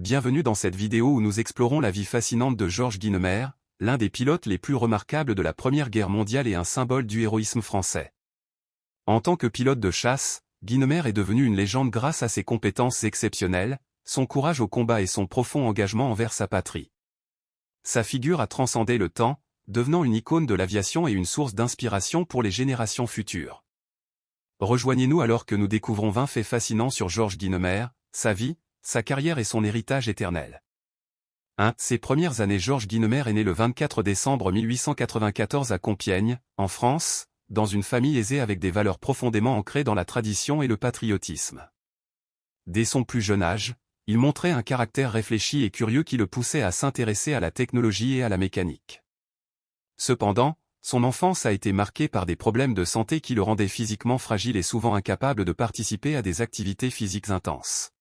bienvenue dans cette vidéo où nous explorons la vie fascinante de Georges Guynemer, l'un des pilotes les plus remarquables de la Première Guerre mondiale et un symbole du héroïsme français. En tant que pilote de chasse, Guynemer est devenu une légende grâce à ses compétences exceptionnelles, son courage au combat et son profond engagement envers sa patrie. Sa figure a transcendé le temps, devenant une icône de l'aviation et une source d'inspiration pour les générations futures. Rejoignez-nous alors que nous découvrons 20 faits fascinants sur Georges Guynemer, sa vie, sa carrière et son héritage éternel. 1. Ses premières années. Georges Guynemer est né le 24 décembre 1894 à Compiègne, en France, dans une famille aisée avec des valeurs profondément ancrées dans la tradition et le patriotisme. Dès son plus jeune âge, il montrait un caractère réfléchi et curieux qui le poussait à s'intéresser à la technologie et à la mécanique. Cependant, son enfance a été marquée par des problèmes de santé qui le rendaient physiquement fragile et souvent incapable de participer à des activités physiques intenses.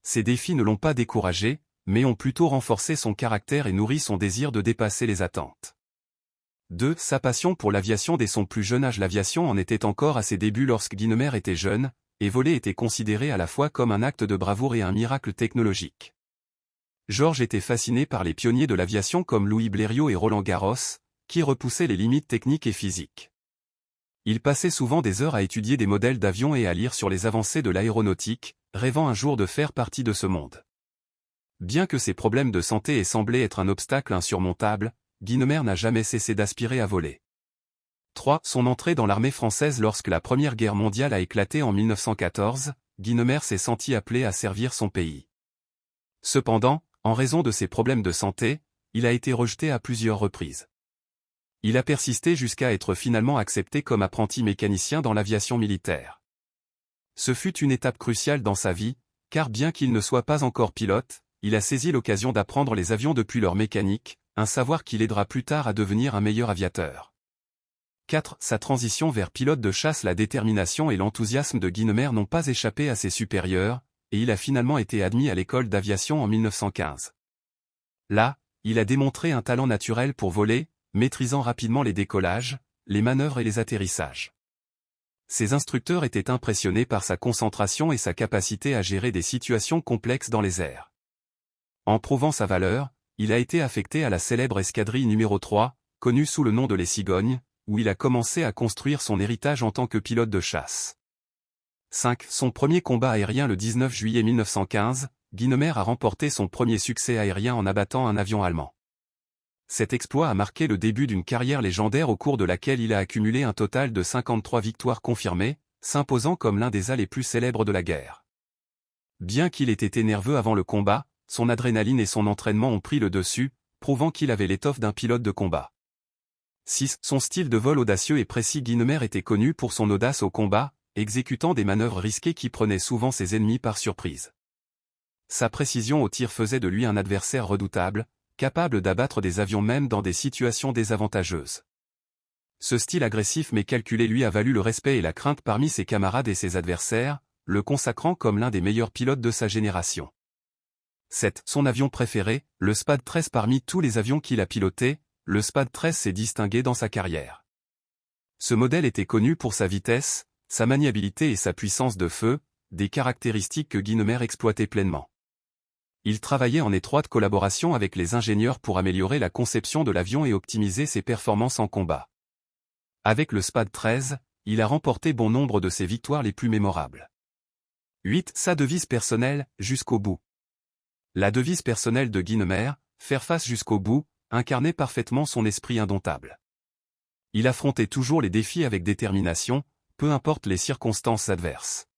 Ces défis ne l'ont pas découragé, mais ont plutôt renforcé son caractère et nourri son désir de dépasser les attentes. 2. Sa passion pour l'aviation. Dès son plus jeune âge. L'aviation en était encore à ses débuts lorsque Guynemer était jeune, et voler était considéré à la fois comme un acte de bravoure et un miracle technologique. Georges était fasciné par les pionniers de l'aviation comme Louis Blériot et Roland Garros, qui repoussaient les limites techniques et physiques. Il passait souvent des heures à étudier des modèles d'avions et à lire sur les avancées de l'aéronautique, rêvant un jour de faire partie de ce monde. Bien que ses problèmes de santé aient semblé être un obstacle insurmontable, Guynemer n'a jamais cessé d'aspirer à voler. 3. Son entrée dans l'armée française. Lorsque la Première Guerre mondiale a éclaté en 1914, Guynemer s'est senti appelé à servir son pays. Cependant, en raison de ses problèmes de santé, il a été rejeté à plusieurs reprises. Il a persisté jusqu'à être finalement accepté comme apprenti mécanicien dans l'aviation militaire. Ce fut une étape cruciale dans sa vie, car bien qu'il ne soit pas encore pilote, il a saisi l'occasion d'apprendre les avions depuis leur mécanique, un savoir qui l'aidera plus tard à devenir un meilleur aviateur. 4. Sa transition vers pilote de chasse. La détermination et l'enthousiasme de Guynemer n'ont pas échappé à ses supérieurs, et il a finalement été admis à l'école d'aviation en 1915. Là, il a démontré un talent naturel pour voler, maîtrisant rapidement les décollages, les manœuvres et les atterrissages. Ses instructeurs étaient impressionnés par sa concentration et sa capacité à gérer des situations complexes dans les airs. En prouvant sa valeur, il a été affecté à la célèbre escadrille numéro 3, connue sous le nom de les Cigognes, où il a commencé à construire son héritage en tant que pilote de chasse. 5. Son premier combat aérien. Le 19 juillet 1915, Guynemer a remporté son premier succès aérien en abattant un avion allemand. Cet exploit a marqué le début d'une carrière légendaire au cours de laquelle il a accumulé un total de 53 victoires confirmées, s'imposant comme l'un des as les plus célèbres de la guerre. Bien qu'il ait été nerveux avant le combat, son adrénaline et son entraînement ont pris le dessus, prouvant qu'il avait l'étoffe d'un pilote de combat. 6. Son style de vol audacieux et précis. Guynemer était connu pour son audace au combat, exécutant des manœuvres risquées qui prenaient souvent ses ennemis par surprise. Sa précision au tir faisait de lui un adversaire redoutable, capable d'abattre des avions même dans des situations désavantageuses. Ce style agressif mais calculé lui a valu le respect et la crainte parmi ses camarades et ses adversaires, le consacrant comme l'un des meilleurs pilotes de sa génération. 7. Son avion préféré, le Spad 13. Parmi tous les avions qu'il a pilotés, le Spad 13 s'est distingué dans sa carrière. Ce modèle était connu pour sa vitesse, sa maniabilité et sa puissance de feu, des caractéristiques que Guynemer exploitait pleinement. Il travaillait en étroite collaboration avec les ingénieurs pour améliorer la conception de l'avion et optimiser ses performances en combat. Avec le Spad 13, il a remporté bon nombre de ses victoires les plus mémorables. 8. Sa devise personnelle, jusqu'au bout. La devise personnelle de Guynemer, faire face jusqu'au bout, incarnait parfaitement son esprit indomptable. Il affrontait toujours les défis avec détermination, peu importe les circonstances adverses.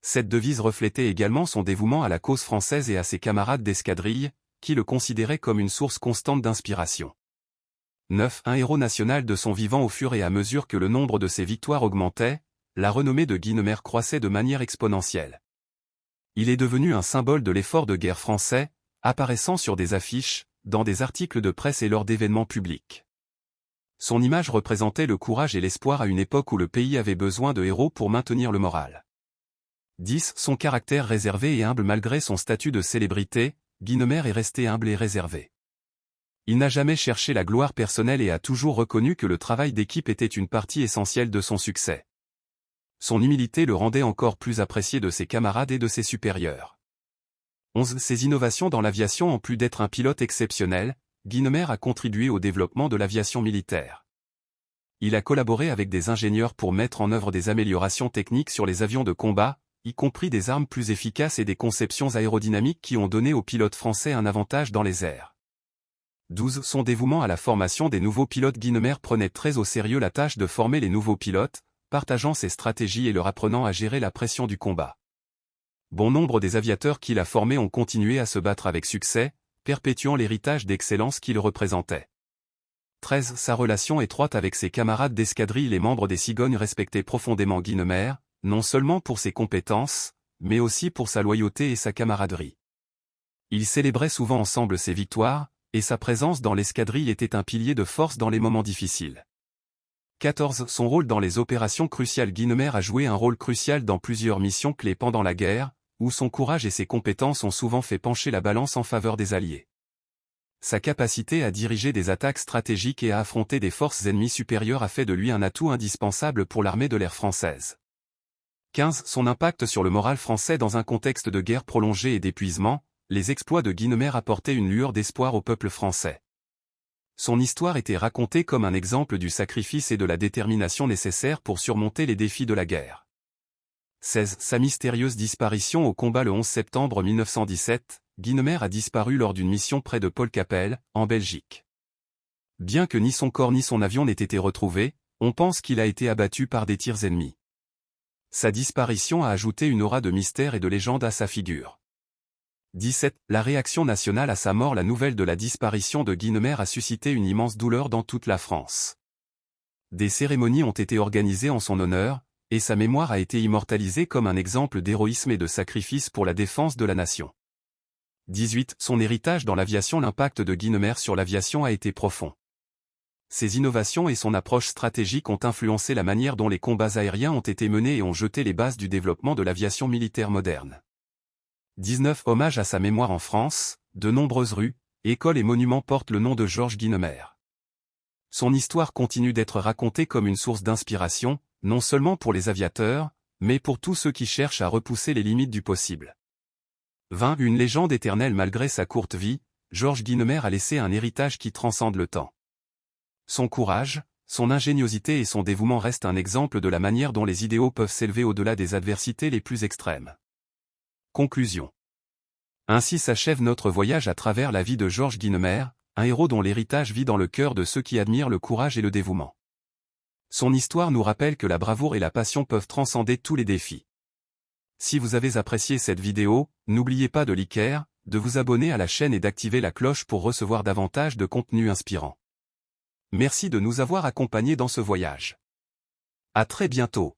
Cette devise reflétait également son dévouement à la cause française et à ses camarades d'escadrille, qui le considéraient comme une source constante d'inspiration. 9. Un héros national de son vivant. Au fur et à mesure que le nombre de ses victoires augmentait, la renommée de Guynemer croissait de manière exponentielle. Il est devenu un symbole de l'effort de guerre français, apparaissant sur des affiches, dans des articles de presse et lors d'événements publics. Son image représentait le courage et l'espoir à une époque où le pays avait besoin de héros pour maintenir le moral. 10. Son caractère réservé et humble. Malgré son statut de célébrité, Guynemer est resté humble et réservé. Il n'a jamais cherché la gloire personnelle et a toujours reconnu que le travail d'équipe était une partie essentielle de son succès. Son humilité le rendait encore plus apprécié de ses camarades et de ses supérieurs. 11. Ses innovations dans l'aviation. En plus d'être un pilote exceptionnel, Guynemer a contribué au développement de l'aviation militaire. Il a collaboré avec des ingénieurs pour mettre en œuvre des améliorations techniques sur les avions de combat, y compris des armes plus efficaces et des conceptions aérodynamiques qui ont donné aux pilotes français un avantage dans les airs. 12. Son dévouement à la formation des nouveaux pilotes. Guynemer prenait très au sérieux la tâche de former les nouveaux pilotes, partageant ses stratégies et leur apprenant à gérer la pression du combat. Bon nombre des aviateurs qu'il a formés ont continué à se battre avec succès, perpétuant l'héritage d'excellence qu'il représentait. 13. Sa relation étroite avec ses camarades d'escadrille. Les membres des Cigognes respectaient profondément Guynemer, non seulement pour ses compétences, mais aussi pour sa loyauté et sa camaraderie. Ils célébraient souvent ensemble ses victoires, et sa présence dans l'escadrille était un pilier de force dans les moments difficiles. 14. Son rôle dans les opérations cruciales. Guynemer a joué un rôle crucial dans plusieurs missions clés pendant la guerre, où son courage et ses compétences ont souvent fait pencher la balance en faveur des Alliés. Sa capacité à diriger des attaques stratégiques et à affronter des forces ennemies supérieures a fait de lui un atout indispensable pour l'armée de l'air française. 15. Son impact sur le moral français. Dans un contexte de guerre prolongée et d'épuisement, les exploits de Guynemer apportaient une lueur d'espoir au peuple français. Son histoire était racontée comme un exemple du sacrifice et de la détermination nécessaires pour surmonter les défis de la guerre. 16. Sa mystérieuse disparition au combat. Le 11 septembre 1917, Guynemer a disparu lors d'une mission près de Poelcapelle, en Belgique. Bien que ni son corps ni son avion n'aient été retrouvés, on pense qu'il a été abattu par des tirs ennemis. Sa disparition a ajouté une aura de mystère et de légende à sa figure. 17. La réaction nationale à sa mort. La nouvelle de la disparition de Guynemer a suscité une immense douleur dans toute la France. Des cérémonies ont été organisées en son honneur, et sa mémoire a été immortalisée comme un exemple d'héroïsme et de sacrifice pour la défense de la nation. 18. Son héritage dans l'aviation. L'impact de Guynemer sur l'aviation a été profond. Ses innovations et son approche stratégique ont influencé la manière dont les combats aériens ont été menés et ont jeté les bases du développement de l'aviation militaire moderne. 19. Hommage à sa mémoire. En France, de nombreuses rues, écoles et monuments portent le nom de Georges Guynemer. Son histoire continue d'être racontée comme une source d'inspiration, non seulement pour les aviateurs, mais pour tous ceux qui cherchent à repousser les limites du possible. 20. Une légende éternelle. Malgré sa courte vie, Georges Guynemer a laissé un héritage qui transcende le temps. Son courage, son ingéniosité et son dévouement restent un exemple de la manière dont les idéaux peuvent s'élever au-delà des adversités les plus extrêmes. Conclusion. Ainsi s'achève notre voyage à travers la vie de Georges Guynemer, un héros dont l'héritage vit dans le cœur de ceux qui admirent le courage et le dévouement. Son histoire nous rappelle que la bravoure et la passion peuvent transcender tous les défis. Si vous avez apprécié cette vidéo, n'oubliez pas de liker, de vous abonner à la chaîne et d'activer la cloche pour recevoir davantage de contenu inspirant. Merci de nous avoir accompagnés dans ce voyage. À très bientôt.